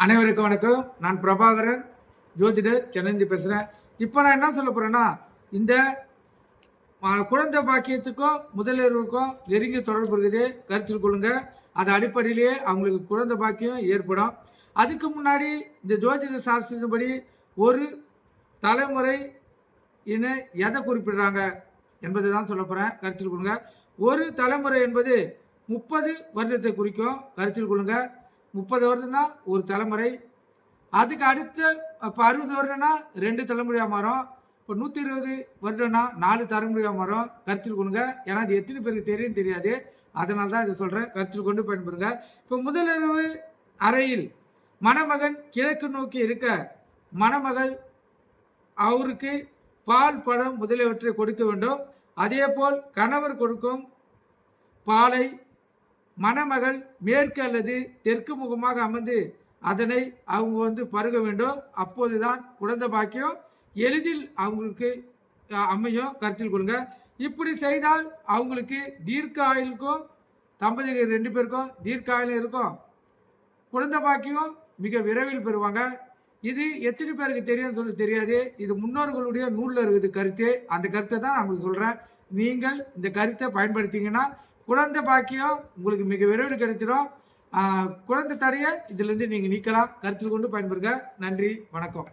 அனைவருக்கும் வணக்கம். நான் பிரபாகரன், ஜோதிடர், சென்னைந்து பேசுகிறேன். இப்போ நான் என்ன சொல்ல போகிறேன்னா, இந்த குழந்தை பாக்கியத்துக்கும் முதலியவருக்கும் நெருங்கிய தொடர்பு இருக்குது, கருத்தில் கொள்ளுங்க. அது அடிப்படையிலேயே அவங்களுக்கு குழந்தை பாக்கியம் ஏற்படும். அதுக்கு முன்னாடி இந்த ஜோதிட சாஸ்திரத்தின்படி ஒரு தலைமுறை எதை குறிப்பிடுறாங்க என்பதை தான் சொல்ல போகிறேன், கருத்தில் கொள்ளுங்க. ஒரு தலைமுறை என்பது 30 வருடத்தை குறிக்கும், கருத்தில் கொள்ளுங்க. 30 வருடம் தான் ஒரு தலைமுறை. அதுக்கு அடுத்த இப்போ 60 வருடம்னா 2 தலைமுறையாக மாறும். இப்போ 120 வருடம்னா 4 தலைமுறையாக மாறும், கருத்தில் கொள்ளுங்க. ஏன்னா அது எத்தனை பேருக்கு தெரியும் தெரியாது, அதனால தான் இதை சொல்கிறேன், கருத்தில் கொண்டு பயன்படுங்க. இப்போ முதலிரவு அறையில் மணமகன் கிழக்கு நோக்கி இருக்க மணமகள் அவருக்கு பால், பழம் முதலியவற்றை கொடுக்க வேண்டும். அதே போல் கணவர் கொடுக்கும் பாலை மணமகள் மேற்கு அல்லது தெற்கு முகமாக அமர்ந்து அதனை அவங்க பருக வேண்டும். அப்போதுதான் குழந்தை பாக்கியம் எளிதில் அவங்களுக்கு அமையும், கருத்தில் கொள்ளுங்க. இப்படி செய்தால் அவங்களுக்கு தீர்க்க ஆயுளுக்கும், தம்பதிகள் 2 பேருக்கும் தீர்க்க ஆயுளும் இருக்கும், குழந்தை பாக்கியம் மிக விரைவில் பெறுவாங்க. இது எத்தனை பேருக்கு தெரியும் சொல்லி தெரியாது. இது முன்னோர்களுடைய நூலில் இருக்குது கருத்து. அந்த கருத்தை தான் நான் உங்களுக்கு சொல்கிறேன். நீங்கள் இந்த கருத்தை பயன்படுத்திங்கன்னா குழந்தை பாக்கியம் உங்களுக்கு மிக விரைவில் கிடைச்சிடும். குழந்தை தடையை இதிலிருந்து நீங்கள் நீக்கலாம், கருத்தில் கொண்டு பயன்படுங்க. நன்றி, வணக்கம்.